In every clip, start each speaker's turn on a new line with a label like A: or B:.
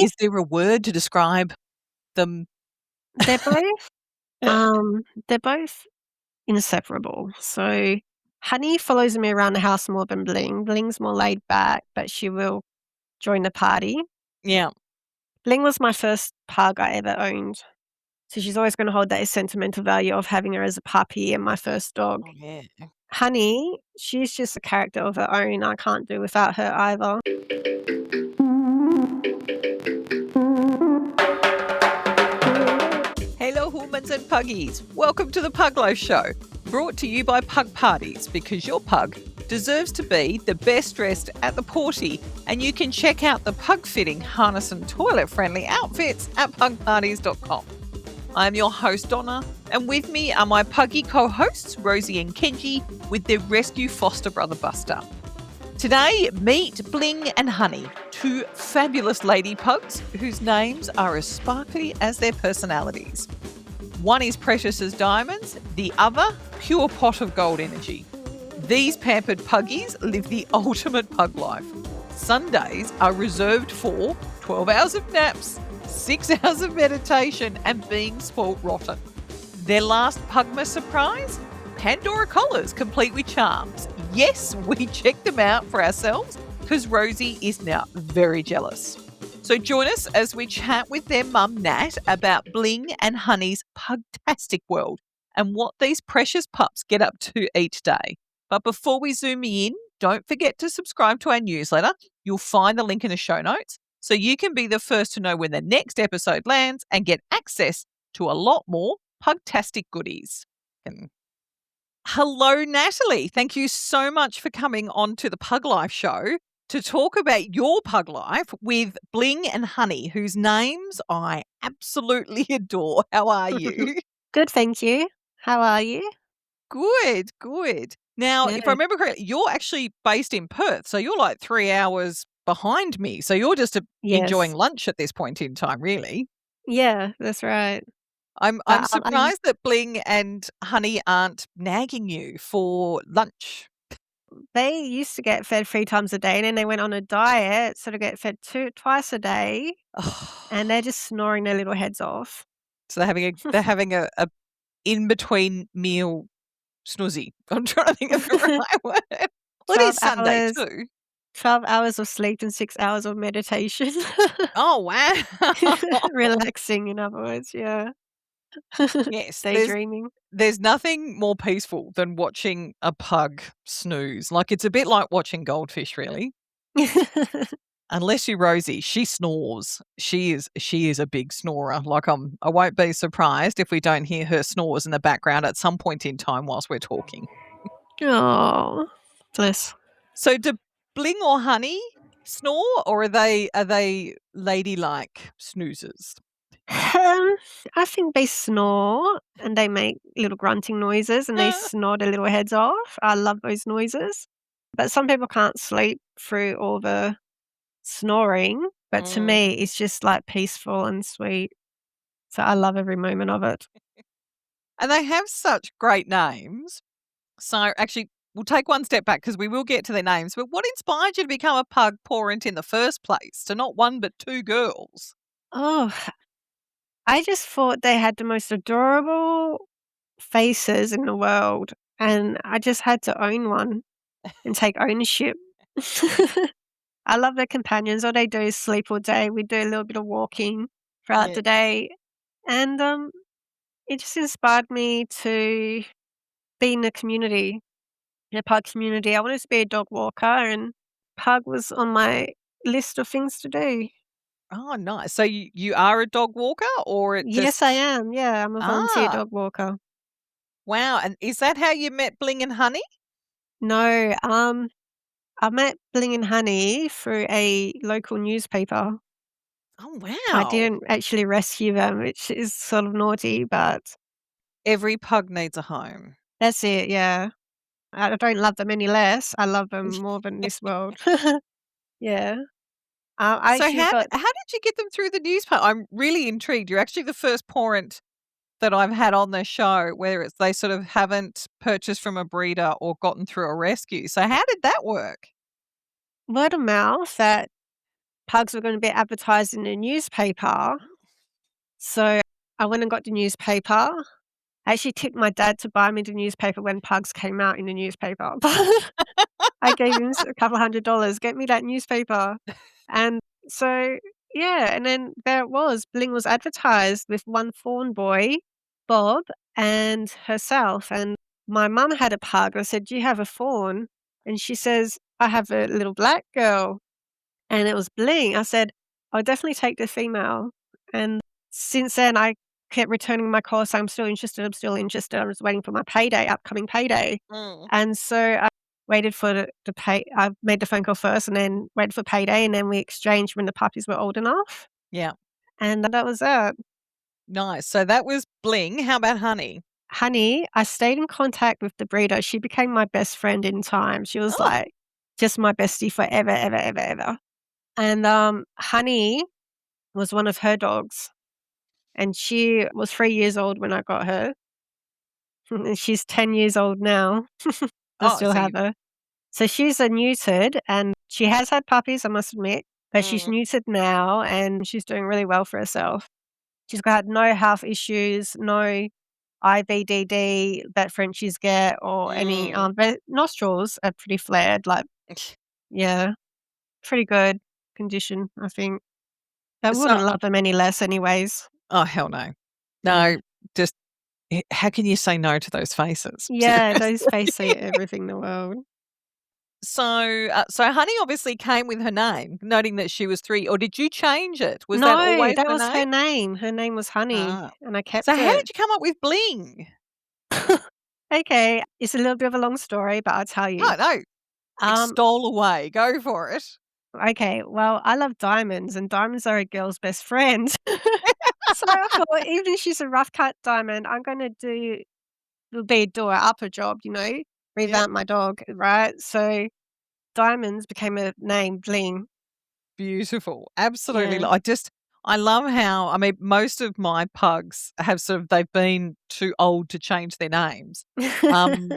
A: Is there a word to describe them?
B: they're both they're both inseparable. So Honey follows me around the house more than Bling. Bling's more laid back, but she will join the party.
A: Yeah.
B: Bling was my first pug I ever owned. So she's always going to hold that sentimental value of having her as a puppy and my first dog.
A: Oh, yeah.
B: Honey, she's just a character of her own. I can't do without her either.
A: Hello, humans and puggies. Welcome to the Pug Life Show, brought to you by Pug Parties, because your pug deserves to be the best dressed at the porty, and you can check out the pug-fitting, harness and toilet-friendly outfits at pugparties.com. I'm your host, Donna, and with me are my puggy co-hosts, Rosie and Kenji, with their rescue foster brother, Buster. Today, meet Bling and Honey, two fabulous lady pugs whose names are as sparkly as their personalities. One is precious as diamonds, the other pure pot of gold energy. These pampered puggies live the ultimate pug life. Sundays are reserved for 12 hours of naps, 6 hours of meditation and being spoilt rotten. Their last Pugmas surprise? Pandora collars complete with charms. Yes, we checked them out for ourselves because Rosie is now very jealous. So join us as we chat with their mum Nat about Bling and Honey's pugtastic world and what these precious pups get up to each day. But before we zoom in, don't forget to subscribe to our newsletter. You'll find the link in the show notes so you can be the first to know when the next episode lands and get access to a lot more pugtastic goodies. Hello, Natalie. Thank you so much for coming on to the Pug Life Show to talk about your pug life with Bling and Honey, whose names I absolutely adore. How are you?
B: Good, thank you. How are you?
A: Good, good. Now, if I
B: Yeah.
A: remember correctly, you're actually based in Perth, so you're like 3 hours behind me. So you're just enjoying
B: Yes.
A: lunch at this point in time, really.
B: Yeah, that's right.
A: I'm
B: But
A: surprised that Bling and Honey aren't nagging you for lunch.
B: they used to get fed 3 times a day, and then they went on a diet, so they get fed twice a day, and they're just snoring their little heads off.
A: So they're having a in between meal snoozy. I'm trying to think of the right word. Well, it
B: 12
A: is Sunday
B: hours
A: too.
B: 12 hours of sleep and 6 hours of meditation.
A: Oh wow.
B: Relaxing, in other words, yeah.
A: Yes,
B: Daydreaming.
A: there's nothing more peaceful than watching a pug snooze. Like it's a bit like watching goldfish, really. Unless you're Rosie, she snores. She is a big snorer. Like I won't be surprised if we don't hear her snores in the background at some point in time whilst we're talking.
B: Oh, bless.
A: So do Bling or Honey snore, or are they ladylike snoozers?
B: I think they snore and they make little grunting noises and they snore their little heads off. I love those noises. But some people can't sleep through all the snoring. But to
A: Mm.
B: me, it's just like peaceful and sweet. So I love every moment of it.
A: And they have such great names. So actually, we'll take one step back because we will get to their names. But what inspired you to become a pug parent in the first place to not one but two girls?
B: Oh, I just thought they had the most adorable faces in the world. And I just had to own one and take ownership. I love their companions. All they do is sleep all day. We do a little bit of walking throughout
A: Yeah.
B: the day. And it just inspired me to be in the community, in a pug community. I wanted to be a dog walker, and pug was on my list of things to do.
A: Oh, nice. So you are a dog walker, or it
B: Yes, I
A: just
B: am. Yeah, I'm a volunteer
A: ah
B: dog walker.
A: wow? And is that how you met Bling and Honey?
B: No, I met Bling and Honey through a local newspaper.
A: Oh
B: I
A: wow!
B: didn't actually rescue them, which is sort of naughty, but
A: Every pug needs a home.
B: that's it. Yeah. I don't love them any less. I love them more than this world. Yeah. I
A: So
B: actually got
A: how did you get them through the newspaper? I'm really intrigued. You're actually the first parent that I've had on the show where it's they sort of haven't purchased from a breeder or gotten through a rescue. So how did that work?
B: word of mouth that pugs were gonna be advertised in the newspaper. So I went and got the newspaper. I actually tipped my dad to buy me the newspaper when pugs came out in the newspaper. I gave him a couple $100, "Get me that newspaper." And so, yeah, and then there it was. Bling was advertised with one fawn boy, Bob, and herself, and my mum had a pug. I said, "Do you have a fawn?" And she says, "I have a little black girl." And it was Bling. I said, "I'll definitely take the female." And since then, I kept returning my call saying, "I'm still interested, I'm still interested." I was waiting for my payday, upcoming payday.
A: Mm.
B: And so I waited for the pay I made the phone call first and then waited for payday, and then we exchanged when the puppies were old enough,
A: Yeah.
B: and that was it.
A: Nice. So that was Bling. How about Honey?
B: Honey, I stayed in contact with the breeder. She became my best friend in time. She was,
A: Oh.
B: like, just my bestie forever, ever, ever, ever. And, Honey was one of her dogs, and she was 3 years old when I got her, and she's 10 years old now. I
A: Oh,
B: still
A: so
B: have
A: you
B: her. So she's a neutered, and she has had puppies, I must admit, but she's
A: mm,
B: neutered now, and she's doing really well for herself. She's got no health issues, no IBDD that Frenchies get or any,
A: mm.
B: but nostrils are pretty flared, like, yeah, pretty good condition, I think. I
A: So
B: wouldn't love them any less anyways.
A: oh, hell no.
B: Yeah.
A: No, just how can you say no to those faces?
B: Yeah, those
A: Seriously.
B: face say everything in the world.
A: So Honey obviously came with her name, noting that she was 3, or did you change it? Was that
B: No,
A: always
B: that
A: her
B: was
A: name?
B: her name. Her name was Honey,
A: Ah.
B: and I
A: So
B: kept
A: how
B: it.
A: did you come up with Bling?
B: Okay, it's a little bit of a long story, but I'll tell you.
A: No, no,
B: Um,
A: extol away. Go for it.
B: okay, well, I love diamonds, and diamonds are a girl's best friend. So I thought, even if she's a rough cut diamond, I'm gonna do a upper job,
A: Yep.
B: revamp my dog, right? So diamonds became a name, Bling.
A: Beautiful. Absolutely.
B: Yeah.
A: I love how, I mean, most of my pugs have they've been too old to change their names. Um,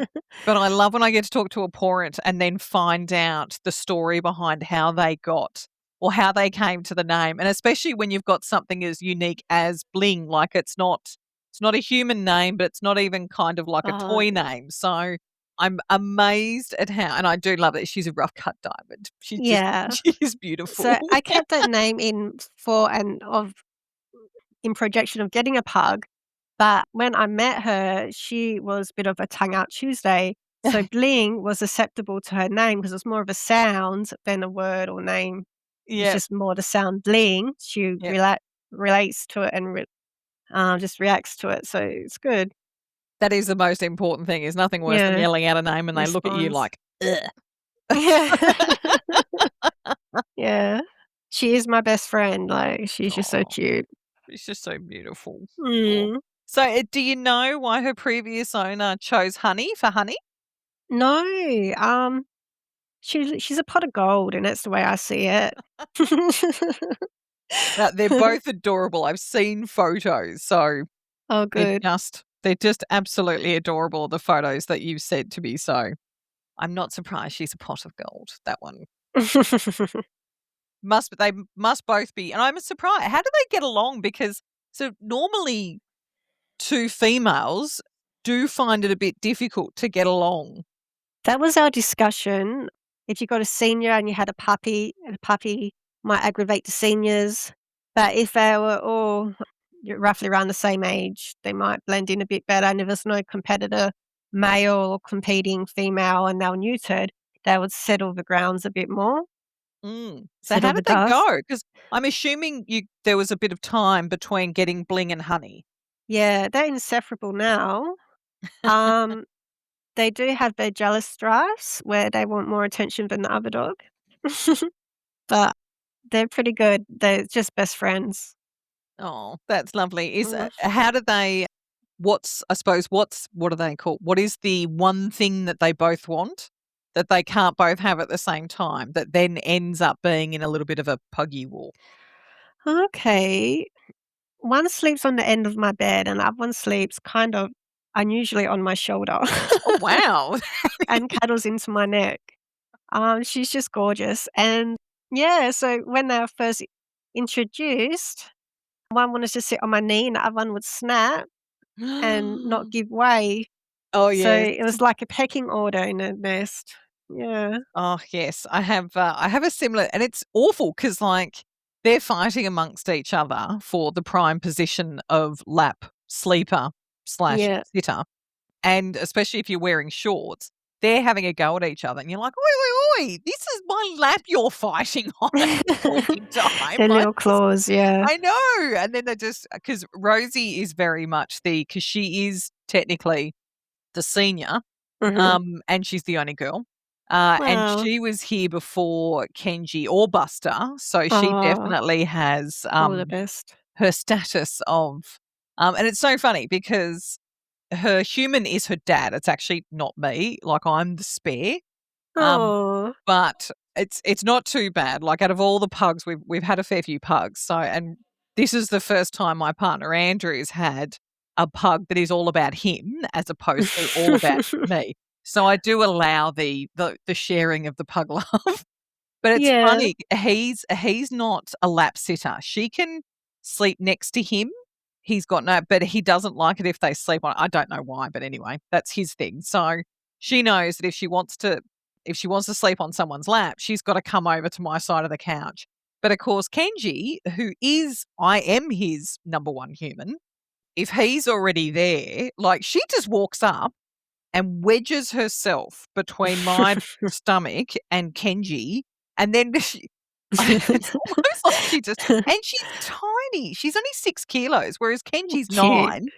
A: but I love when I get to talk to a parent and then find out the story behind how they got or how they came to the name. And especially when you've got something as unique as Bling, like it's not a human name, but it's not even kind of like a
B: Oh,
A: toy name. So I'm amazed at how, and I do love that she's a rough cut diamond.
B: yeah.
A: She's
B: So
A: beautiful.
B: I kept that name in projection of getting a pug, but when I met her, she was a bit of a tongue out Tuesday. So Bling was acceptable to her name because it's more of a sound than a word or name. It's
A: Yep,
B: just more the sound Bling. She
A: yep.
B: relates to it and just reacts to it. So it's good.
A: That is the most important thing. Is nothing worse than
B: Yeah,
A: yelling out a name and they look at you
B: responds.
A: like, "Ugh."
B: Yeah. Yeah. She is my best friend. Like, she's just so
A: Oh,
B: cute.
A: it's just so beautiful. Oh.
B: Mm.
A: So, do you know why her previous owner chose Honey for Honey?
B: No, she's a pot of gold, and that's the way I see it.
A: They're both adorable. I've seen photos, so
B: Oh, good.
A: they're just absolutely adorable, the photos that you've sent to me, so I'm not surprised she's a pot of gold, that one. They must both be, and I'm surprised. How do they get along? Because so normally 2 females do find it a bit difficult to get along.
B: That was our discussion. If you got a senior and you had a puppy might aggravate the seniors, but if they were all roughly around the same age, they might blend in a bit better, and if there's no competitor male or competing female and they were neutered, they would settle the grounds a bit more,
A: So how
B: settle
A: did
B: the
A: they
B: dust.
A: go? Because I'm assuming there was a bit of time between getting Bling and Honey.
B: Yeah, they're inseparable now. Um, they do have their jealous strifes where they want more attention than the other dog. But they're pretty good. They're just best friends.
A: Oh, that's lovely. Is
B: Mm.
A: how do they what do they call what is the one thing that they both want that they can't both have at the same time that then ends up being in a little bit of a puggy war?
B: Okay. One sleeps on the end of my bed and the other one sleeps kind of unusually on my shoulder
A: Oh, wow.
B: and cuddles into my neck. She's just gorgeous. And Yeah, so when they were first introduced, one wanted to sit on my knee and the other one would snap and not give way.
A: Oh,
B: So
A: yes.
B: it was like a pecking order in a nest. Yeah.
A: Oh, yes. I have a similar, and it's awful because, like, they're fighting amongst each other for the prime position of lap sleeper slash
B: Yeah.
A: sitter. And especially if you're wearing shorts, they're having a go at each other. And you're like, oi, oi, oi, this is my lap you're fighting on at this point in time.
B: Their
A: Like,
B: little claws, yeah.
A: I know. And then they just, because Rosie is very much because she is technically the senior,
B: Mhm.
A: and she's the only girl. And
B: Wow.
A: she was here before Kenji or Buster, so she
B: Oh,
A: definitely has,
B: all the best.
A: her status of and it's so funny because her human is her dad, it's actually not me, like, I'm the spare, um,
B: Oh.
A: but it's not too bad, like, out of all the pugs, we've had a fair few pugs, so and this is the first time my partner Andrew's had a pug that is all about him as opposed to all about me. So I do allow the sharing of the pug love. But it's
B: Yeah.
A: funny, he's not a lap sitter. She can sleep next to him. He's got no but he doesn't like it if they sleep on I don't know why, but anyway, that's his thing. So, she knows that if she wants to sleep on someone's lap, she's gotta come over to my side of the couch. But, of course, Kenji, who is I am his number 1 human, if he's already there, like, she just walks up and wedges herself between my stomach and Kenji, and then she it's almost like she just and she's tiny. She's only 6 kilos, whereas Kenji's
B: Cute.
A: 9,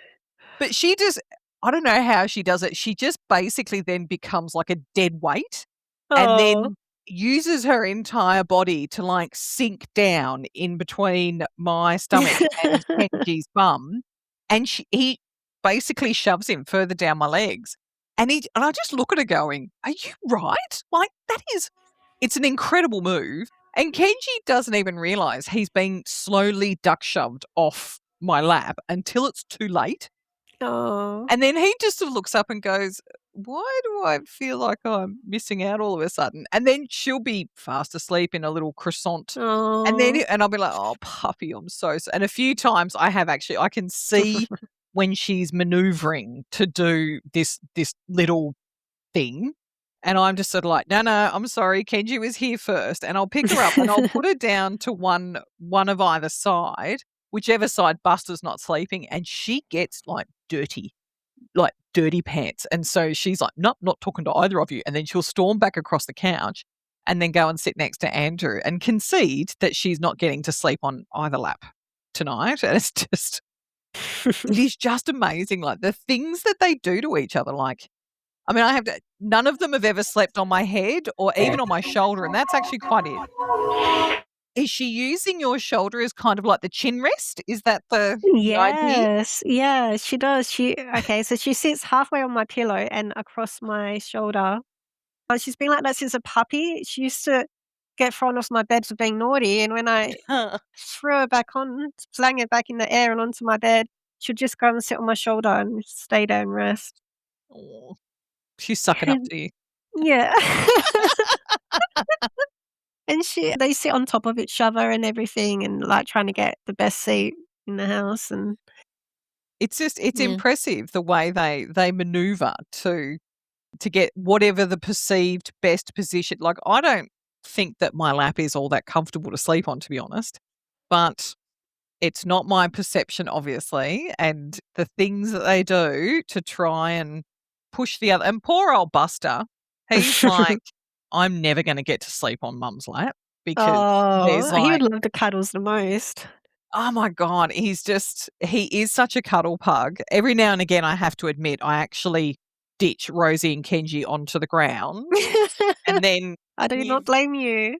A: but she just I don't know how she does it. She just basically then becomes like a dead weight and
B: Oh.
A: then uses her entire body to, like, sink down in between my stomach and Kenji's bum, and he basically shoves him further down my legs, and I just look at her going, "Are you right? Like, that is it's an incredible move," and Kenji doesn't even realize he's being slowly duck shoved off my lap until it's too late.
B: Oh.
A: And then he just sort of looks up and goes, "Why do I feel like I'm missing out all of a sudden?" And then she'll be fast asleep in a little croissant.
B: Oh.
A: And I'll be like, "Oh, puppy, I'm so s" and a few times I have actually I can see when she's maneuvering to do this little thing, and I'm just sort of like, "No, no, I'm sorry, Kenji was here first," and I'll pick her up and I'll put her down to one of either side, whichever side Buster's not sleeping, and she gets, like, dirty pants, and so she's like, "Nope, not talking to either of you," and then she'll storm back across the couch and then go and sit next to Andrew and concede that she's not getting to sleep on either lap tonight, and it is just amazing, like, the things that they do to each other, like, I mean, I have to none of them have ever slept on my head or even on my shoulder, and that's actually quite it. Is she using your shoulder as kind of like the chin rest? Is that the idea?
B: Yes, yeah, she does. Okay, so she sits halfway on my pillow and across my shoulder. She's been like that since a puppy. She used to get thrown off my bed for being naughty, and when I threw her back on, flang her back in the air and onto my bed, she'd just go and sit on my shoulder and stay there and rest.
A: Aw, she's sucking up
B: And
A: to you.
B: yeah. And they sit on top of each other and everything and, like, trying to get the best seat in the house and
A: It's
B: yeah.
A: impressive the way they maneuver to get whatever the perceived best position. Like, I don't think that my lap is all that comfortable to sleep on, to be honest, but it's not my perception, obviously, and the things that they do to try and push the other and poor old Buster, he's like, "I'm never gonna get to sleep on mum's lap," because there's
B: Oh, he would
A: like
B: love the cuddles the most.
A: oh my god, he is such a cuddle pug. Every now and again, I have to admit, I actually ditch Rosie and Kenji onto the ground and then
B: I do
A: give
B: not blame you.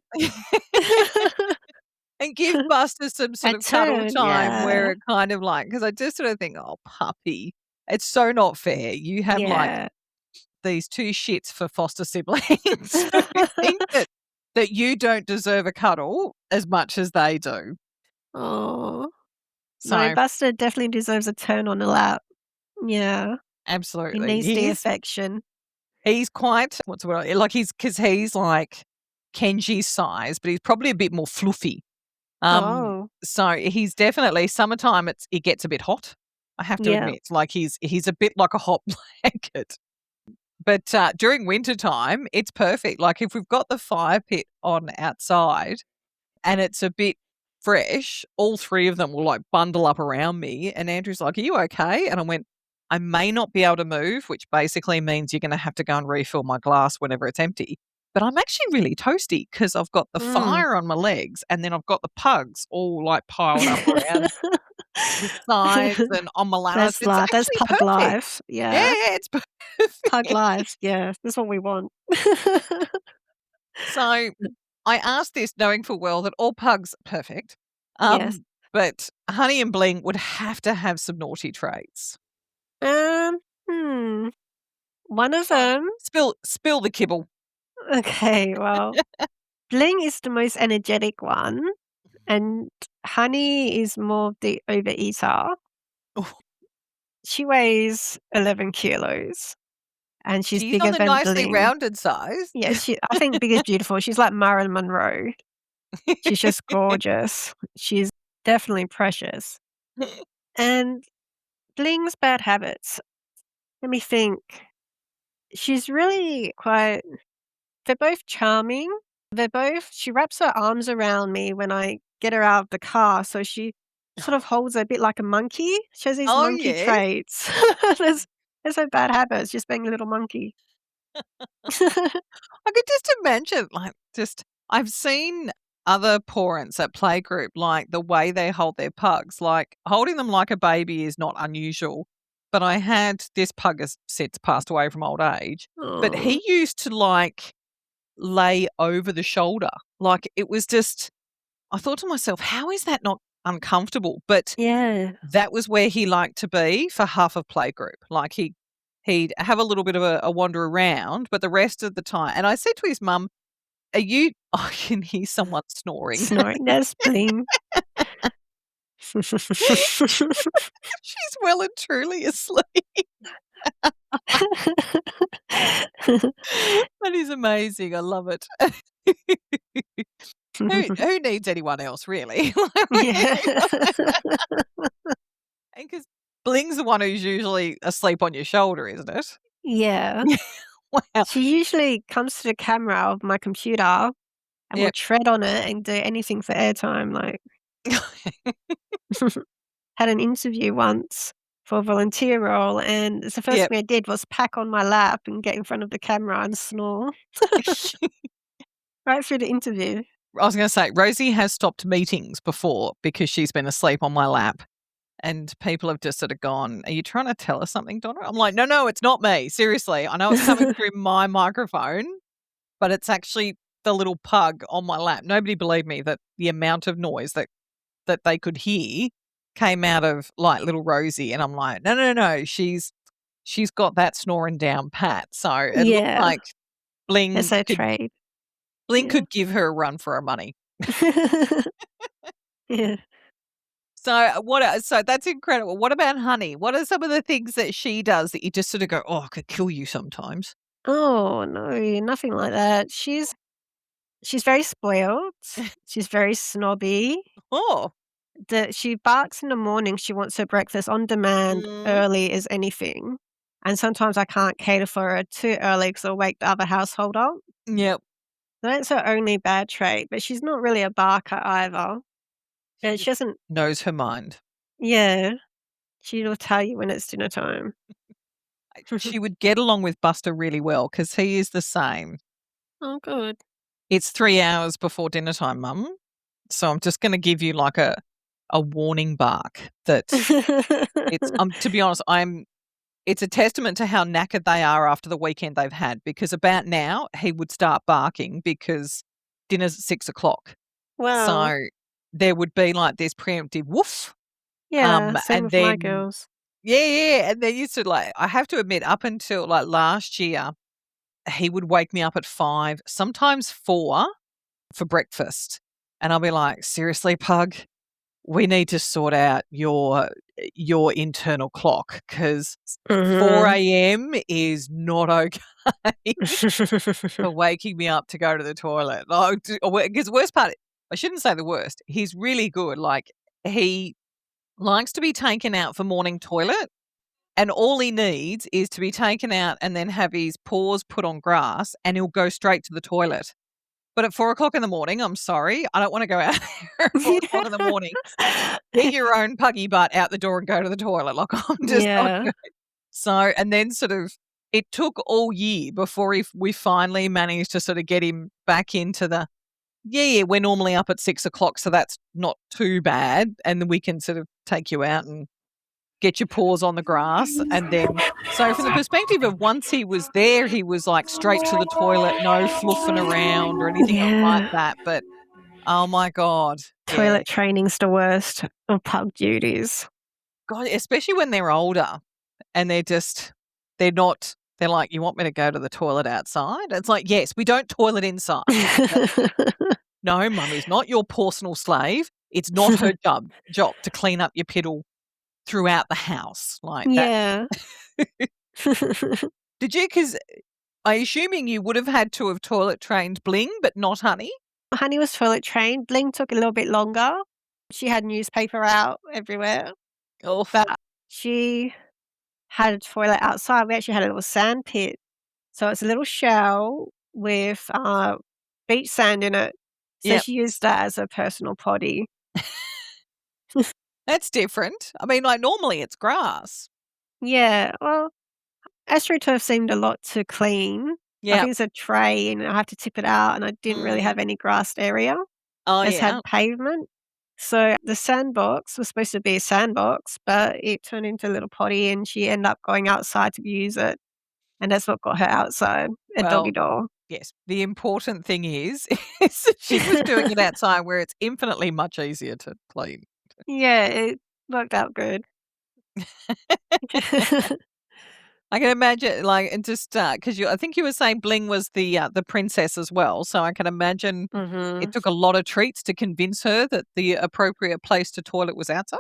A: and give Buster some
B: A
A: sort of cuddle
B: turn,
A: time
B: yeah.
A: where it kind of like because I just sort of think, "Oh, puppy." It's so not fair. You have, like,
B: Yeah.
A: these 2 shits for foster siblings who think that you don't deserve a cuddle as much as they do.
B: Oh. No,
A: So,
B: Buster definitely deserves a turn on the lap. Yeah. He
A: absolutely.
B: needs the affection.
A: He's quite what's the word? Like, he's because he's like Kenji's size, but he's probably a bit more fluffy.
B: Oh,
A: So he's definitely summertime. It gets a bit hot. I have to
B: yeah.
A: admit, like he's a bit like a hot blanket. But during winter time, it's perfect. Like if we've got the fire pit on outside and it's a bit fresh, all three of them will like bundle up around me. And Andrew's like, "Are you okay?" And I went, "I may not be able to move," which basically means you're going to have to go and refill my glass whenever it's empty. But I'm actually really toasty because I've got the
B: Mm.
A: fire on my legs and then I've got the pugs all like piled up around the sides and on my lap.
B: That's
A: It's
B: life. That's
A: actually
B: pug
A: perfect.
B: life.
A: Yeah,
B: Yeah,
A: yeah, it's
B: pug
A: perfect.
B: life. Yeah, that's what we want.
A: So I asked this knowing full well that all pugs are perfect.
B: Yes.
A: But Honey and Bling would have to have some naughty traits.
B: Um, hmm. One of
A: Like
B: them.
A: spill the kibble.
B: Okay, well, Bling is the most energetic one, and Honey is more of the overeater.
A: Oh,
B: She weighs 11 kilos, and she's
A: she's on
B: bigger
A: the
B: than
A: nicely
B: Bling.
A: rounded size.
B: Yeah, I think Big is beautiful. She's like Marilyn Monroe. She's just gorgeous. She's definitely precious. And Bling's bad habits. Let me think. She's really quite they're both charming. She wraps her arms around me when I get her out of the car, so she sort of holds her a bit like a monkey. She has these
A: Oh,
B: monkey
A: yes.
B: traits. There's there's no bad habits, just being a little monkey.
A: I could just imagine, like, just I've seen other parents at playgroup, like, the way they hold their pugs, like, holding them like a baby is not unusual, but I had this pug has since passed away from old age, but
B: Oh,
A: he used to, like, lay over the shoulder. Like, it was just I thought to myself, "How is that not uncomfortable?" But
B: yeah.
A: that was where he liked to be for half of playgroup. Like, he'd have a little bit of a wander around, but the rest of the time and I said to his mum, "Are you" I can hear someone snoring.
B: Snoring. There's Bling.
A: She's well and truly asleep. That is amazing. I love it. Who needs anyone else, really?
B: Yeah.
A: And 'cause Bling's the one who's usually asleep on your shoulder, isn't it?
B: Yeah.
A: Wow.
B: She usually comes to the camera of my computer and will
A: Yep.
B: tread on it and do anything for airtime, like had an interview once for a volunteer role, and it's the first
A: Yep.
B: thing I did was pack on my lap and get in front of the camera and snore right through the interview.
A: I was gonna say, Rosie has stopped meetings before because she's been asleep on my lap, and people have just sort of gone, "Are you trying to tell us something, Donna?" I'm like, "No, no, it's not me. Seriously. I know it's coming through my microphone, but it's actually the little pug on my lap." Nobody believed me that the amount of noise that they could hear came out of, like, little Rosie, and I'm like, "No, no, no, she's got that snoring down pat." So, it looked
B: Yeah,
A: like
B: that's
A: Bling
B: her
A: could
B: trade.
A: Bling
B: Yeah.
A: could give her a run for her money.
B: Yeah.
A: So, so that's incredible. What about Honey? What are some of the things that she does that you just sort of go, "Oh, I could kill you sometimes?"
B: Oh, no, nothing like that. She's very spoiled. She's very snobby.
A: Oh.
B: She barks in the morning, she wants her breakfast on demand,
A: Mm.
B: early as anything, and sometimes I can't cater for her too early because 'cause I'll wake the other household up.
A: Yep.
B: So that's her only bad trait, but she's not really a barker either.
A: She
B: And
A: just
B: she doesn't
A: knows her mind.
B: yeah, she'll tell you when it's dinner time.
A: She would get along with Buster really well because he is the same.
B: Oh, good.
A: "It's 3 hours before dinner time, mum, so I'm just gonna give you like a warning bark that it's" to be honest, it's a testament to how knackered they are after the weekend they've had because about now, he would start barking because dinner's at 6 o'clock.
B: Wow.
A: So, there would be like this preemptive "woof,"
B: Yeah, same
A: and
B: with my
A: then
B: girls.
A: yeah, yeah, and then used to like I have to admit up until like last year, he would wake me up at 5, sometimes 4 for breakfast, and I'll be like, "Seriously, pug? we need to sort out your internal clock because 4
B: Mhm.
A: a.m. is not okay for waking me up to go to the toilet. Like, because the worst part, I shouldn't say the worst. He's really good. Like he likes to be taken out for morning toilet, and all he needs is to be taken out and then have his paws put on grass, and he'll go straight to the toilet. But at 4 o'clock in the morning, I'm sorry, I don't want to go out there at 4 o'clock in the morning. Get your own puggy butt out the door and go to the toilet. Like, I'm just not
B: Yeah.
A: good. So, and then sort of it took all year before we finally managed to sort of get him back into the, yeah, we're normally up at 6 o'clock, so that's not too bad. And then we can sort of take you out and get your paws on the grass. And then, so from the perspective of once he was there, he was like straight to the toilet, no fluffing around or anything like
B: Yeah.
A: that. But oh my God. Yeah.
B: Toilet training's the worst of pug duties.
A: God, especially when they're older and they're not, they're like, you want me to go to the toilet outside? It's like, yes, we don't toilet inside. No, mummy's not your personal slave. It's not her job to clean up your piddle throughout the house like that.
B: Yeah.
A: Did you? Because I'm assuming you would have had to have toilet trained Bling, but not Honey.
B: Honey was toilet trained. Bling took a little bit longer. She had newspaper out everywhere,
A: Oh,
B: but she had a toilet outside. We actually had a little sand pit. So it's a little shell with beach sand in it. So
A: yep.
B: she used that as a personal potty.
A: That's different. I mean, like normally it's grass.
B: Yeah, well, AstroTurf seemed a lot to clean. I
A: Yeah.
B: think it's a tray and I have to tip it out, and I didn't really have any grassed area.
A: Oh,
B: It's
A: yeah.
B: had pavement. So the sandbox was supposed to be a sandbox, but it turned into a little potty and she ended up going outside to use it. And that's what got her outside, a doggy
A: Well,
B: door.
A: yes. The important thing is, is that she was doing it outside where it's infinitely much easier to clean.
B: Yeah, it worked out good.
A: I can imagine, like, and just because I think you were saying Bling was the princess as well, so I can imagine it
B: Mhm.
A: took a lot of treats to convince her that the appropriate place to toilet was outside.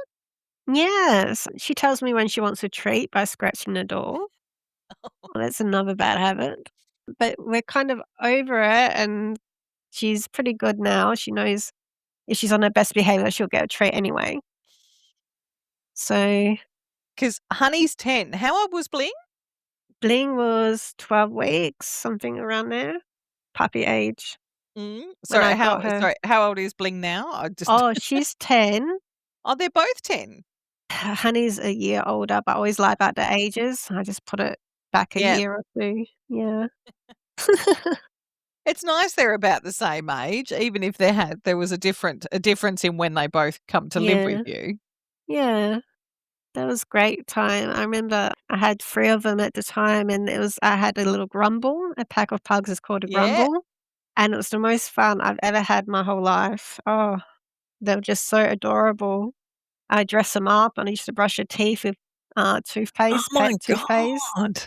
B: Yes, she tells me when she wants a treat by scratching the door. Well, that's another bad habit. But we're kind of over it, and she's pretty good now. She knows if she's on her best behavior, she'll get a treat anyway. So
A: Because Honey's 10. How old was Bling?
B: Bling was 12 weeks, something around there, puppy age, when I got her.
A: Sorry, how old is Bling now? I just
B: Oh, she's 10.
A: Oh, they're both 10.
B: Honey's a year older, but I always lie about the ages. I just put it back a
A: Yeah.
B: year or 2. Yeah.
A: It's nice they're about the same age, even if there was a difference in when they both come to live with
B: Yeah.
A: you.
B: Yeah. That was great time. I remember I had 3 of them at the time, and I had a little grumble. A pack of pugs is called a
A: Yeah.
B: grumble, and it was the most fun I've ever had my whole life. Oh, they were just so adorable. I dress them up, and I used to brush their teeth with,
A: Oh
B: toothpaste, pet
A: my
B: toothpaste.
A: god.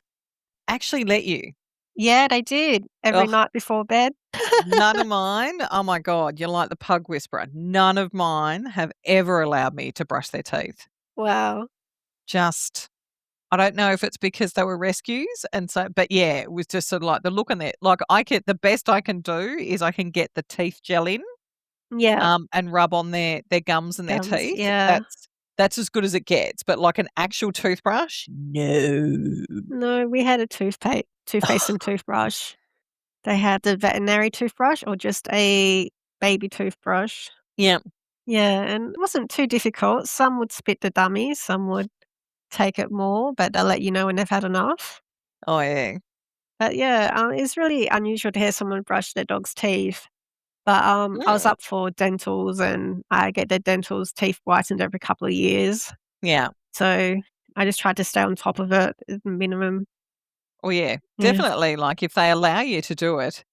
A: Actually let you.
B: Yeah, they did, every
A: Oh,
B: night before bed.
A: none of mine. Oh my god, you're like the pug whisperer. None of mine have ever allowed me to brush their teeth.
B: Wow.
A: Just I don't know if it's because they were rescues and so but yeah, it was just sort of like the look in it. Like the best I can do is I can get the teeth gel in,
B: Yeah,
A: and rub on their gums and their
B: gums,
A: teeth.
B: yeah.
A: That's as good as it gets, but like an actual toothbrush, no.
B: No, we had a toothpaste and toothbrush. They had the veterinary toothbrush or just a baby toothbrush.
A: Yeah.
B: Yeah, and it wasn't too difficult. Some would spit the dummy, some would take it more, but they'll let you know when they've had enough.
A: Oh, yeah.
B: But yeah, it's really unusual to hear someone brush their dog's teeth. But I was
A: Mm.
B: up for dentals, and I get their dentals teeth whitened every couple of years.
A: Yeah.
B: So I just tried to stay on top of it at the minimum.
A: Oh, yeah.
B: Yeah.
A: Definitely, like, if they allow you to do it,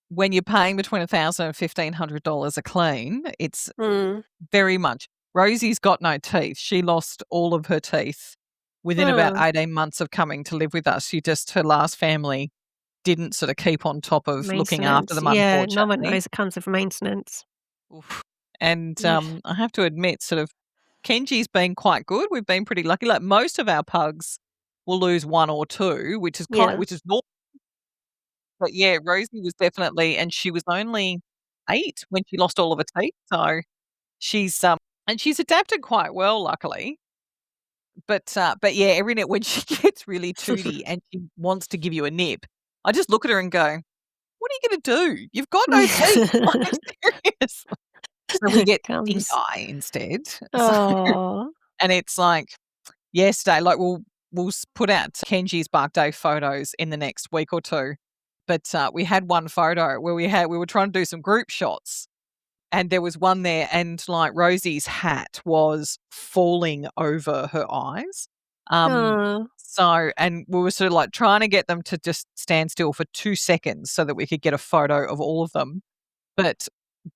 A: when you're paying between $1,000 and $1,500 a clean, it's
B: Mm.
A: very much Rosie's got no teeth. She lost all of her teeth within about
B: Oh,
A: 18 months of coming to live with us. Her last family didn't sort of keep on top of looking after
B: maintenance.
A: them,
B: Yeah, no one
A: unfortunately.
B: knows it comes with maintenance.
A: Oof. And,
B: Yeah.
A: I have to admit, sort of Kenji's been quite good. We've been pretty lucky. Like most of our pugs will lose one or two, which is
B: Yeah.
A: normal. But yeah, Rosie was definitely, and she was only 8 when she lost all of her teeth. So she's and she's adapted quite well, luckily. But yeah, every now when she gets really tooty and she wants to give you a nip, I just look at her and go, "What are you going to do? You've got no teeth." Like, seriously. So we get pink
B: Comes.
A: eye instead. So,
B: Oh.
A: and it's like yesterday, like we'll put out Kenji's Bark Day photos in the next week or two. But we had one photo where we were trying to do some group shots, and there was one there, and like Rosie's hat was falling over her eyes.
B: Oh.
A: So, and we were sort of like trying to get them to just stand still for 2 seconds so that we could get a photo of all of them. But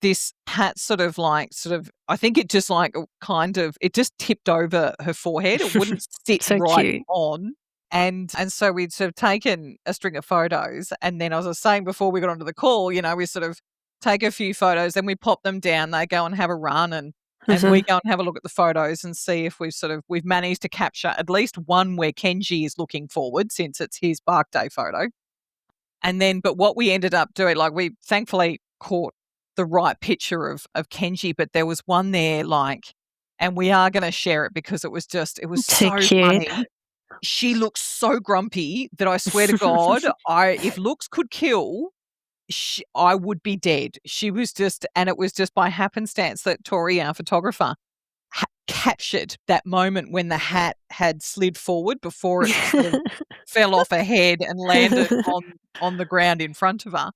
A: this hat sort of I think it just it just tipped over her forehead. It wouldn't sit
B: So
A: right
B: cute.
A: on. And so we'd sort of taken a string of photos, and then as I was saying before we got onto the call, we sort of take a few photos, then we pop them down, they go and have a run, and we go and have a look at the photos and see if we've managed to capture at least one where Kenji is looking forward, since it's his Bark Day photo. And then, but what we ended up doing, like we thankfully caught the right picture of Kenji, but there was one there, and we are going to share it because it was
B: So
A: so
B: cute.
A: funny. She looks so grumpy that I swear to God, if looks could kill, I would be dead. She was just, and it was just by happenstance that Tori, our photographer, captured that moment when the hat had slid forward before it sort of fell off her head and landed on the ground in front of her.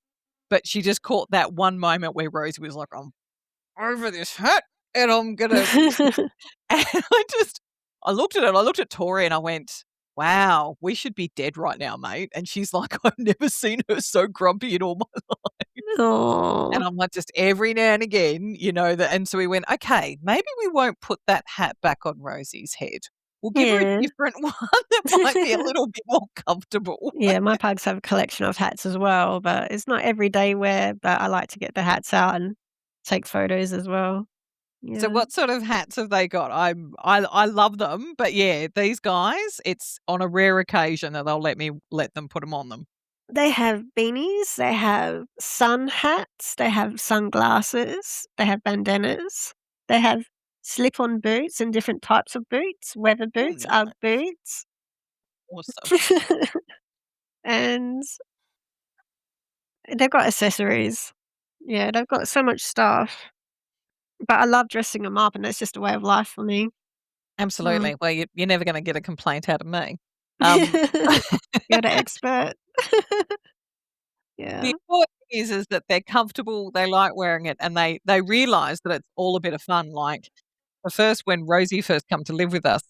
A: But she just caught that one moment where Rosie was like, "I'm over this hat and I'm gonna." And I looked at it. I looked at Tori and I went, "Wow, we should be dead right now, mate." And she's like, "I've never seen her so grumpy in all my life."
B: Oh.
A: And I'm like, just every now and again, that. And so we went, "Okay, maybe we won't put that hat back on Rosie's head. We'll give her a
B: Yeah.
A: different one that might be a little bit more comfortable."
B: Yeah, my pugs have a collection of hats as well, but it's not everyday wear, but I like to get the hats out and take photos as well.
A: So
B: Yeah.
A: what sort of hats have they got? I love them, but yeah, these guys, it's on a rare occasion that they'll let them put them on them.
B: They have beanies, they have sun hats, they have sunglasses, they have bandanas, they have slip-on boots and different types of boots, weather
A: Oh,
B: boots,
A: nice.
B: UGG boots.
A: Awesome.
B: And they've got accessories. Yeah, they've got so much stuff. But I love dressing them up, and that's just a way of life for me. Mm.
A: Absolutely. Well, you're never gonna get a complaint out of me. Um,
B: You're the expert.
A: the
B: Yeah.
A: important thing is that they're comfortable, they like wearing it, and they realise that it's all a bit of fun. Like, when Rosie first come to live with us,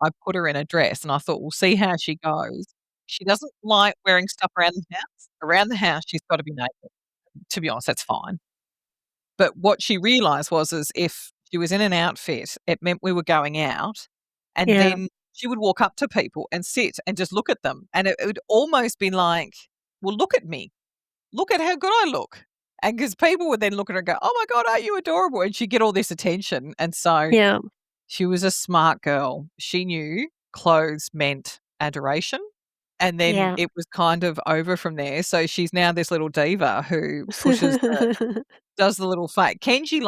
A: I put her in a dress and I thought, "We'll see how she goes." She doesn't like wearing stuff around the house. Around the house, she's gotta be naked. To be honest, that's fine. But what she realised is if she was in an outfit, it meant we were going out, and
B: Yeah.
A: then she would walk up to people and sit and just look at them, and it would almost be like, "Well, look at me. Look at how good I look." And because people would then look at her and go, "Oh my god, aren't you adorable?" And she'd get all this attention, and so
B: Yeah.
A: she was a smart girl. She knew clothes meant adoration, and then
B: Yeah.
A: it was kind of over from there. So she's now this little diva who pushes the does the little fake. Kenji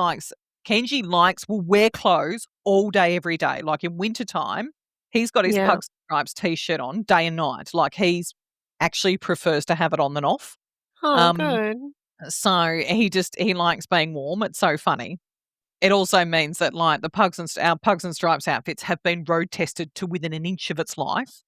A: will wear clothes all day, every day. Like in wintertime, he's got his
B: Yeah.
A: Pugs Stripes t-shirt on day and night. Like he's actually prefers to have it on than off.
B: Oh,
A: Um,
B: good.
A: so he likes being warm. It's so funny. It also means that like our Pugs and Stripes outfits have been road tested to within an inch of its life.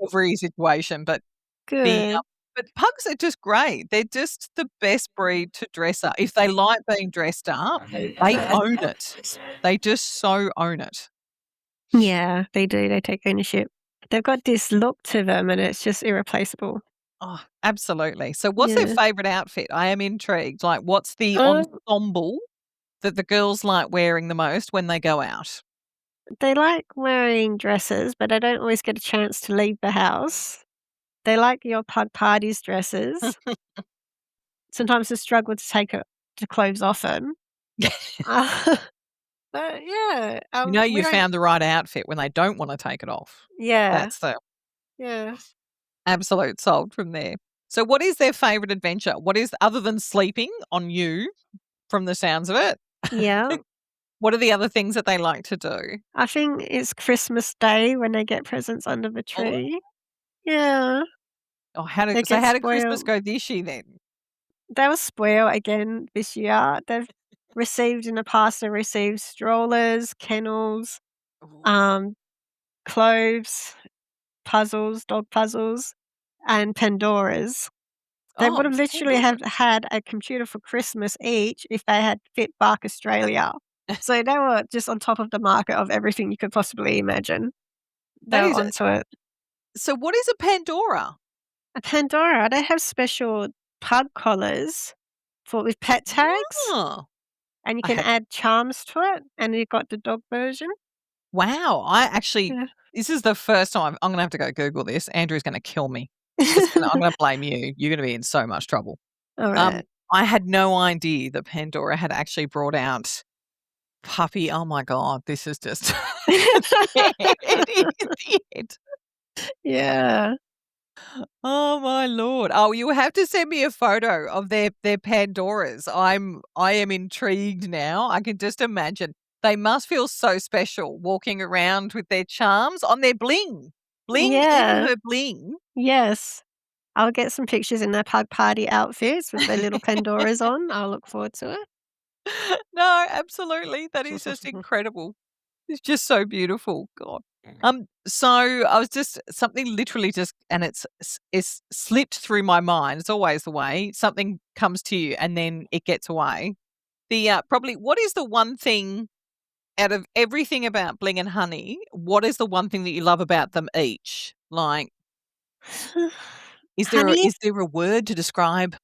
A: Every situation, the
B: Good.
A: but pugs are just great. They're just the best breed to dress up. If they like being dressed up, they own it. They just so own it.
B: Yeah, they do, they take ownership. They've got this look to them, and it's just irreplaceable.
A: Oh, absolutely. So what's their
B: Yeah.
A: favourite outfit? I am intrigued. Like, what's the
B: Um,
A: ensemble that the girls like wearing the most when they go out?
B: they like wearing dresses, but they don't always get a chance to leave the house. They like your pug parties dresses. Sometimes they struggle to take the clothes off 'em. But yeah,
A: You know
B: we
A: you
B: don't.
A: found the right outfit when they don't wanna take it off.
B: Yeah,
A: That's the
B: yeah,
A: absolute sold from there. So what is their favourite adventure? What is other than sleeping on you from the sounds of it,
B: yeah.
A: what are the other things that they like to do?
B: I think it's Christmas Day when they get presents under the
A: Oh.
B: tree. Yeah,
A: Oh,
B: they
A: so
B: get
A: how did Christmas
B: spoiled.
A: go this year then?
B: They were spoiled again this year. They've received in the past, they received strollers, kennels,
A: Ooh.
B: um, clothes, puzzles, dog puzzles, and Pandoras. They would
A: Oh,
B: have literally
A: Pandora.
B: have had a computer for Christmas each if they had fit Bark Australia. So they were just on top of the market of everything you could possibly imagine. They
A: That
B: were
A: is a
B: onto it.
A: so what is a Pandora?
B: A Pandora, they have special pug collars for with pet tags,
A: Oh,
B: and you
A: I
B: can
A: had
B: add charms to it, and you've got the dog version.
A: wow, I actually
B: Yeah.
A: this is the first time I'm gonna have to go Google this. Andrew's gonna kill me. I'm gonna blame you. You're gonna be in so much trouble. Um,
B: Alright.
A: I had no idea that Pandora had actually brought out puppy oh my god, this is just it is the end.
B: Yeah.
A: Oh my lord. Oh, you have to send me a photo of their Pandoras. I am intrigued now. I can just imagine. They must feel so special walking around with their charms on their bling. Bling in
B: Yeah.
A: her bling.
B: Yes. I'll get some pictures in their pug party outfits with their little Pandoras on. I'll look forward to it.
A: No, absolutely. That is just incredible. It's just so beautiful. God. So I was just something literally just and it's slipped through my mind. It's always the way. Something comes to you and then it gets away. The probably what is the one thing out of everything about Bling and Honey, what is the one thing that you love about them each? Like,
B: Honey,
A: is there a word to describe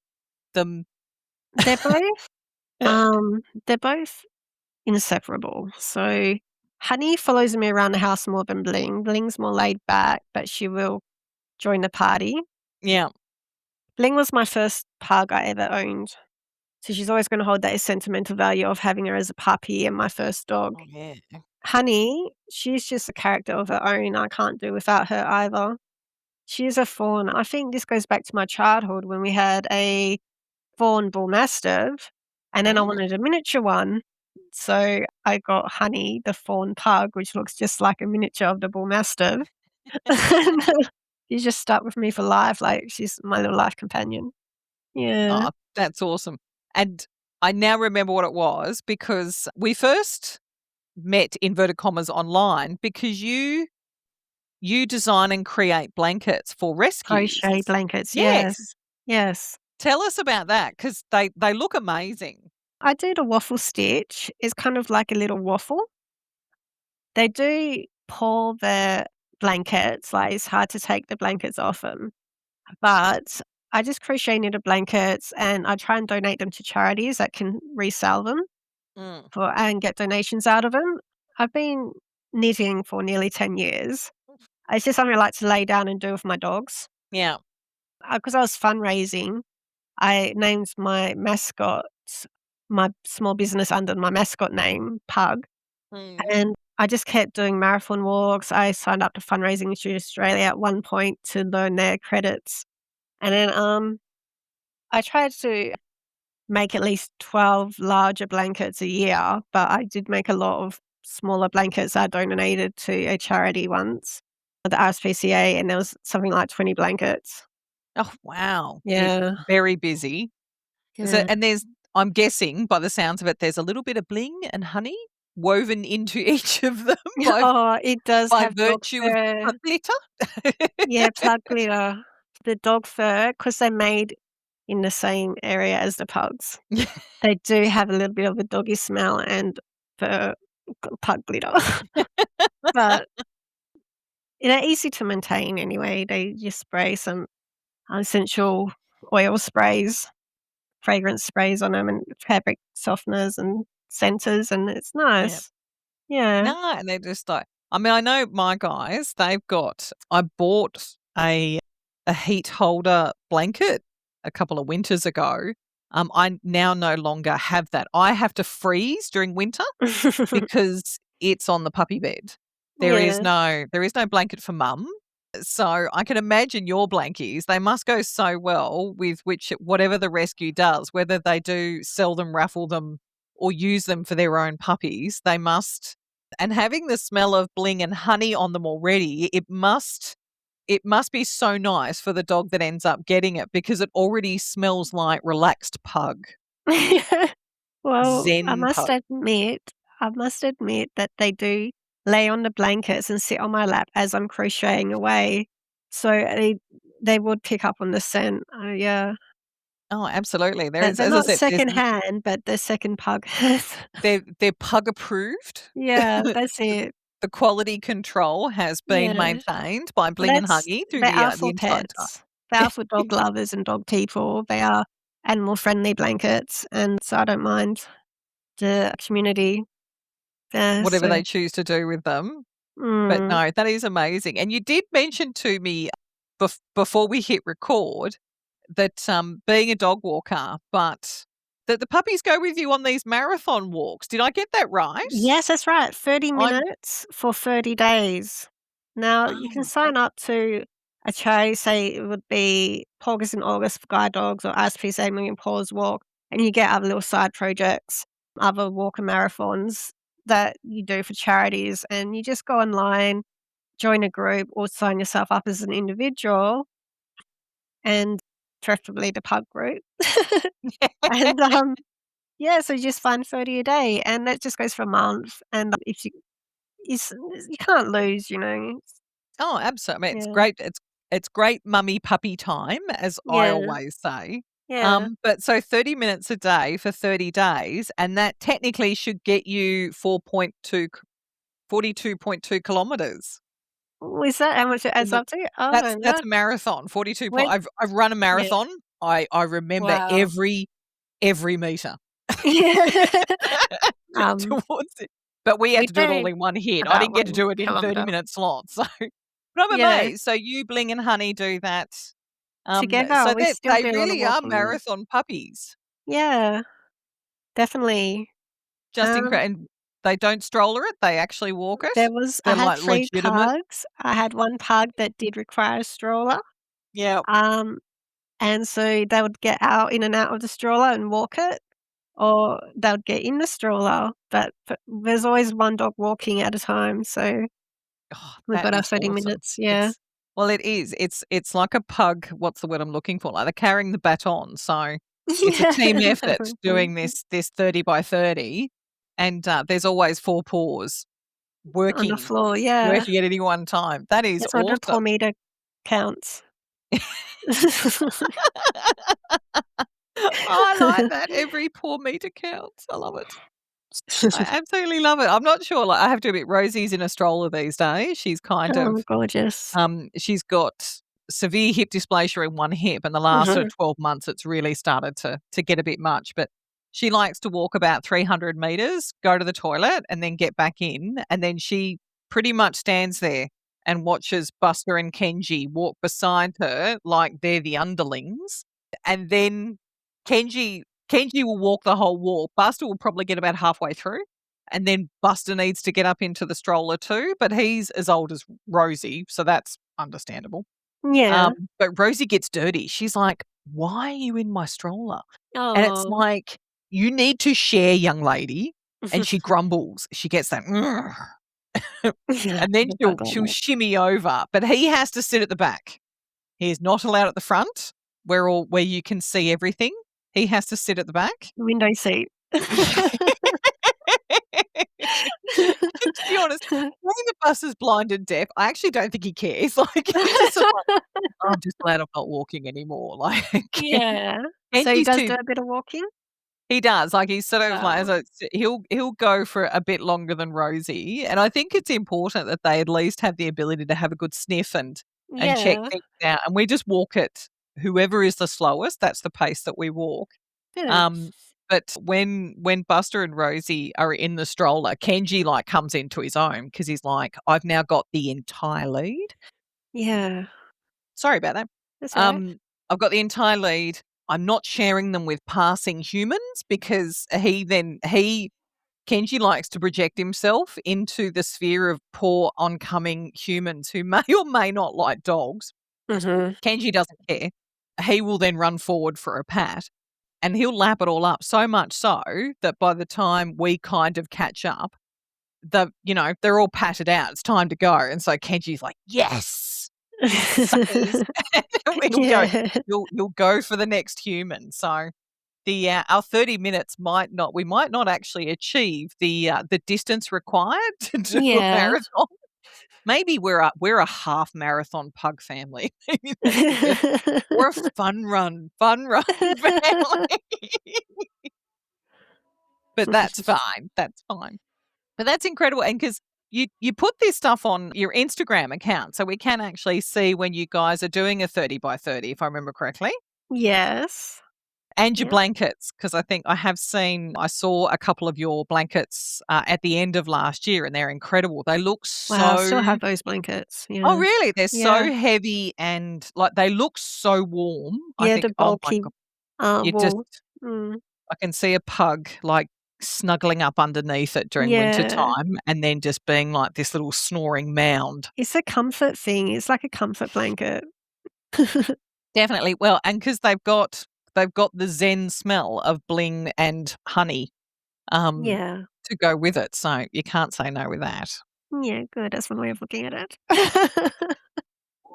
A: them?
B: they're both they're both inseparable. So Honey follows me around the house more than Bling. Bling's more laid back, but she will join the party.
A: Yeah.
B: Bling was my first pug I ever owned. So she's always gonna hold that sentimental value of having her as a puppy and my first dog.
A: Oh yeah.
B: Honey, she's just a character of her own. I can't do without her either. She's a fawn. I think this goes back to my childhood when we had a fawn bull mastiff, and then I
A: Mm.
B: wanted a miniature one. So I got Honey, the fawn pug, which looks just like a miniature of the bull mastiff. She's just stuck with me for life. Like she's my little life companion. Yeah.
A: Oh, that's awesome. And I now remember what it was because we first met inverted commas online because you design and create blankets for rescues.
B: Crochet blankets.
A: Yes.
B: Yes. Yes.
A: Tell us about that because they look amazing.
B: I do the waffle stitch. It's kind of like a little waffle. They do pull the blankets, like, it's hard to take the blankets off them, but I just crochet knitted blankets, and I try and donate them to charities that can resell them
A: Mm.
B: for and get donations out of them. I've been knitting for nearly 10 years. It's just something I like to lay down and do with my dogs.
A: Yeah.
B: Because I was fundraising, I named my mascot, my small business under my mascot name, Pug.
A: Mm.
B: And I just kept doing marathon walks. I signed up to Fundraising Institute Australia at one point to learn their credits. And then I tried to make at least 12 larger blankets a year, but I did make a lot of smaller blankets I donated to a charity once, the RSPCA, and there was something like 20 blankets.
A: Oh, wow. It's
B: Yeah.
A: very busy. So
B: Yeah.
A: and there's I'm guessing by the sounds of it, there's a little bit of bling and honey woven into each of them
B: Oh, it does
A: by
B: have dog
A: virtue of
B: fur.
A: a glitter.
B: Yeah, plug glitter. The dog fur, because 'cause they're made in the same area as the pugs. They do have a little bit of a doggy smell and the pug glitter, but they're easy to maintain anyway. They just spray some essential oil sprays, fragrance sprays on them, and fabric softeners and scenters, and it's
A: Yeah.
B: nice. Yeah.
A: No, and they're just like I mean, I know my guys, they've got I bought a heat holder blanket a couple of winters ago, I now no longer have that. I have to freeze during winter because it's on the puppy bed.
B: Yeah.
A: There is no blanket for mum. So I can imagine your blankies, they must go so well with whatever the rescue does, whether they do sell them, raffle them, or use them for their own puppies, they must. And having the smell of Bling and Honey on them already, it must be so nice for the dog that ends up getting it because it already smells like relaxed pug,
B: Well,
A: zen pug.
B: I must admit that they do lay on the blankets and sit on my lap as I'm crocheting away. So they would pick up on the scent. Oh, yeah.
A: Oh, absolutely. There
B: They're
A: is,
B: they're
A: as I
B: not
A: said,
B: secondhand, but they're second pug.
A: they're pug approved.
B: Yeah, that's it.
A: The quality control has been
B: Yeah.
A: maintained by
B: Well,
A: Bling and Honey through
B: they are
A: the
B: for
A: entire time.
B: pets. They are for dog lovers and dog people. They are animal-friendly blankets, and so I don't mind the community there,
A: Whatever
B: so
A: they choose to do with them. But
B: mm.
A: no, that is amazing. And you did mention to me before we hit record that being a dog walker, but that the puppies go with you on these marathon walks. Did I get that right?
B: Yes, that's right, 30
A: I'm
B: minutes for 30 days. Now, you can
A: oh,
B: sign up to a charity, say it would be August in August for guide dogs or ISPCA Million Paws Walk, and you get other little side projects, other walker marathons that you do for charities, and you just go online, join a group, or sign yourself up as an individual, and preferably the pug group. And, yeah, so you just find 30 a day, and that just goes for a month, and if you it's you can't lose, you know?
A: oh, absolutely. It's
B: Yeah.
A: great. It's great mummy puppy time, as I
B: Yeah.
A: always say.
B: Yeah.
A: But so 30 minutes a day for 30 days, and that technically should get you 42.2 kilometers.
B: Oh, is that how much it
A: In
B: adds
A: the
B: up to? Oh my
A: that's
B: god.
A: a marathon, 42
B: Wait,
A: I've run a
B: yeah.
A: marathon. I remember
B: Wow.
A: every meter
B: Yeah. Um,
A: towards it. But we had
B: we
A: to do it all
B: do
A: in one hit. I
B: about
A: didn't get to
B: 1
A: do it in
B: kilometer.
A: 30-minute slots. So but I'm
B: Yeah.
A: amazed. So you, Bling and Honey do that.
B: Together,
A: So
B: we still
A: they
B: do all the
A: really are
B: walking.
A: marathon puppies.
B: Yeah, definitely.
A: Just
B: Um,
A: incredible. And they don't stroller it, they actually walk it.
B: I
A: They're,
B: had
A: like,
B: 3
A: legitimate.
B: pugs. I had 1 pug that did require a stroller.
A: Yeah.
B: Um, and so they would get out in and out of the stroller and walk it, or they would get in the stroller, but there's always 1 dog walking at a time, so
A: Oh,
B: we've
A: that
B: got our
A: is
B: 30
A: awesome.
B: minutes, yeah.
A: It is. It's like a pug, what's the word I'm looking for? Like, they're carrying the baton, so it's a team effort doing this 30 by 30, and, there's always 4 paws
B: On the
A: working
B: floor, yeah.
A: working at any one time. That is
B: That's what the
A: awesome.
B: poor meter counts.
A: I like that. Every poor meter counts. I love it. I absolutely love it. I'm not sure, like, I have to admit, Rosie's in a stroller these days. She's kind of,
B: Gorgeous.
A: she's got severe hip dysplasia in one hip, and the last sort of
B: Mhm.
A: 12 months, it's really started to get a bit much, but she likes to walk about 300 meters, go to the toilet, and then get back in, and then she pretty much stands there and watches Buster and Kenji walk beside her like they're the underlings, and then Kenji will walk the whole walk. Buster will probably get about halfway through, and then Buster needs to get up into the stroller too, but he's as old as Rosie, so that's understandable.
B: Yeah.
A: But Rosie gets dirty. She's like, "Why are you in my stroller?" And it's
B: Oh.
A: like, "You need to share, young lady." And she grumbles. She gets that, "Ugh."
B: Yeah,
A: And then
B: the
A: she'll
B: bug like
A: she'll
B: that.
A: shimmy over, but he has to sit at the back. He is not allowed at the front where you can see everything. He has to sit at the back.
B: Window seat.
A: To be honest, knowing the bus is blind and deaf, I actually don't think he cares. Like, he's just sort of like, "Oh, I'm just glad I'm not walking anymore." Like,
B: Yeah. So he
A: Kenji's
B: does
A: too.
B: do a bit of walking?
A: He does, like, he's sort of like, as
B: Wow.
A: I s he'll go for a bit longer than Rosie, and I think it's important that they at least have the ability to have a good sniff and check
B: Yeah.
A: things out, and we just walk at whoever is the slowest, that's the pace that we walk.
B: Good.
A: Um, but when Buster and Rosie are in the stroller, Kenji, like, comes into his own because he's like, "I've now got the entire lead."
B: Yeah.
A: Sorry about that.
B: That's all right.
A: Um, I've got the entire lead. I'm not sharing them with passing humans because Kenji likes to project himself into the sphere of poor oncoming humans who may or may not like dogs.
B: Mhm.
A: Kenji doesn't care. He will then run forward for a pat and he'll lap it all up, so much so that by the time we kind of catch up, they're all patted out. It's time to go. And so Kenji's like, yes, suckies. And he'll go,
B: Yeah.
A: you'll go for the next human. So our 30 minutes we might not actually achieve the distance required to do a
B: Yeah.
A: marathon. Maybe we're a half marathon pug family. Maybe that's the best. We're a fun run family. But that's fine. That's fine. But that's incredible. And because you put this stuff on your Instagram account, so we can actually see when you guys are doing a 30 by 30, if I remember correctly.
B: Yes.
A: And your
B: Yep.
A: blankets, because I think I saw a couple of your blankets at the end of last year, and they're incredible. They look
B: Wow, I still
A: so.
B: have those blankets.
A: Oh,
B: Yeah.
A: really? They're
B: Yeah.
A: so heavy and like they look so warm. I
B: Yeah,
A: think,
B: the
A: oh my
B: bulky,
A: God, you just,
B: wool. Mm.
A: I can see a pug like snuggling up underneath it during winter
B: Yeah.
A: time and then just being like this little snoring mound.
B: It's a comfort thing. It's like a comfort blanket.
A: Definitely. Well, and because they've got the zen smell of Bling and Honey um,
B: Yeah.
A: to go with it. So you can't say no with that.
B: Yeah, good. That's one way of looking at it.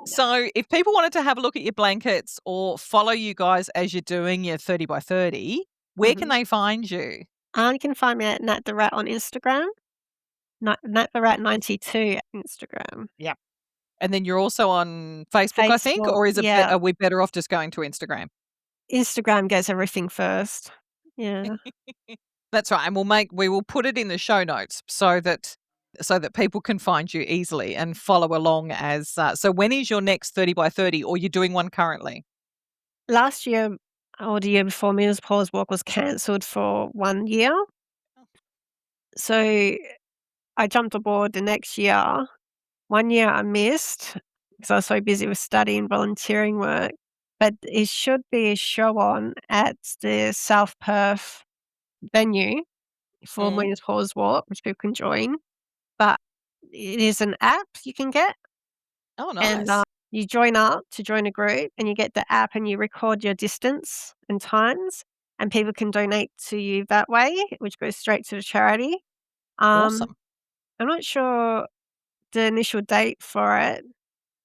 A: So if people wanted to have a look at your blankets or follow you guys as you're doing your 30 by 30, where can
B: Mhm.
A: they find you?
B: You can find me at Nat the Rat on Instagram. Nat the Rat 92 Instagram.
A: Yep. And then you're also on Facebook, I think,
B: Facebook,
A: or
B: yeah.
A: are we better off just going to Instagram?
B: Instagram gets everything first. Yeah.
A: That's right. And we will put it in the show notes so that people can find you easily and follow along as so when is your next 30 by 30 or you're doing one currently?
B: Last year or the year before, Mrs. Paul's Walk was cancelled for 1 year. So I jumped aboard the next year. 1 year I missed because I was so busy with study and volunteering work. But it should be a show on at the South Perth venue for
A: Mm.
B: Mrs. Paul's Walk, which people can join. But it is an app you can get,
A: Oh,
B: and
A: nice.
B: you join up to join a group, and you get the app, and you record your distance and times, and people can donate to you that way, which goes straight to the charity. Um,
A: Awesome.
B: I'm not sure the initial date for it,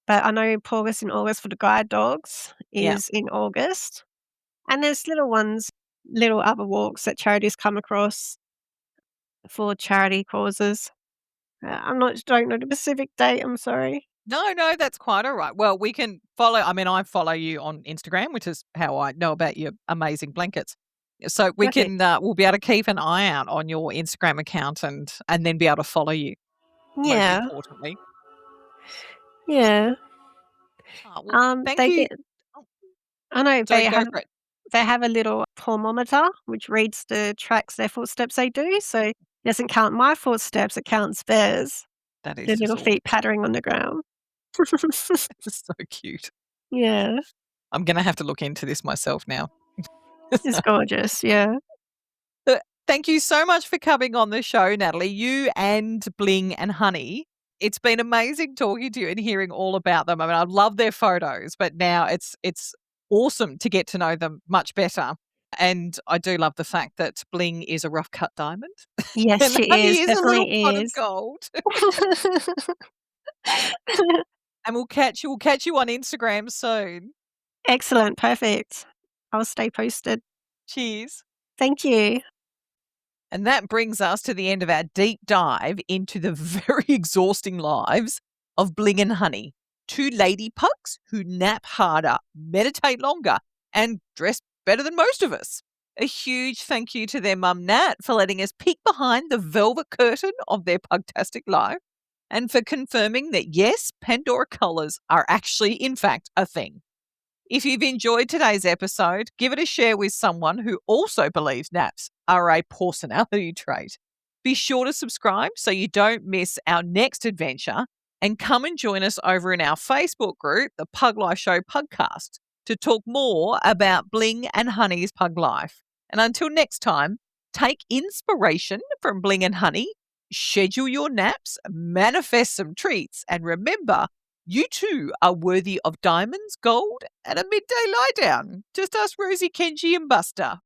B: but I know Pugmas in August for the guide dogs
A: Yeah.
B: is in August, and there's little other walks that charities come across for charity causes. I'm not don't know the specific date, I'm sorry.
A: No, that's quite all right. Well, we can follow. I mean, I follow you on Instagram, which is how I know about your amazing blankets. So
B: Perfect.
A: we'll be able to keep an eye out on your Instagram account and then be able to follow you. Most
B: Yeah,
A: importantly.
B: yeah.
A: Oh, well, thank
B: They
A: you.
B: get
A: Oh,
B: I know
A: sorry, go for it.
B: they have a little pulmometer which reads the tracks their footsteps they do, so it doesn't count my footsteps, it counts theirs,
A: That is
B: their
A: just
B: little
A: awesome.
B: feet pattering on the ground.
A: It's so cute.
B: Yeah,
A: I'm gonna have to look into this myself now.
B: it's gorgeous, yeah.
A: Thank you so much for coming on the show, Natalie. You and Bling and Honey. It's been amazing talking to you and hearing all about them. I mean, I love their photos, but now it's awesome to get to know them much better. And I do love the fact that Bling is a rough cut diamond
B: Yes,
A: and
B: she
A: Honey
B: is,
A: is a little pot
B: definitely
A: of
B: is.
A: gold. And we'll catch you on Instagram soon.
B: Excellent, perfect. I'll stay posted.
A: Cheers.
B: Thank you.
A: And that brings us to the end of our deep dive into the very exhausting lives of Bling and Honey, two lady pugs who nap harder, meditate longer, and dress better than most of us. A huge thank you to their mum Nat for letting us peek behind the velvet curtain of their pugtastic life and for confirming that yes, Pandora colours are actually, in fact, a thing. If you've enjoyed today's episode, give it a share with someone who also believes naps are a personality trait. Be sure to subscribe so you don't miss our next adventure and come and join us over in our Facebook group, the Pug Life Show Podcast, to talk more about Bling and Honey's pug life. And until next time, take inspiration from Bling and Honey, schedule your naps, manifest some treats, and remember, you too are worthy of diamonds, gold, and a midday lie down. Just ask Rosie, Kenji, and Buster.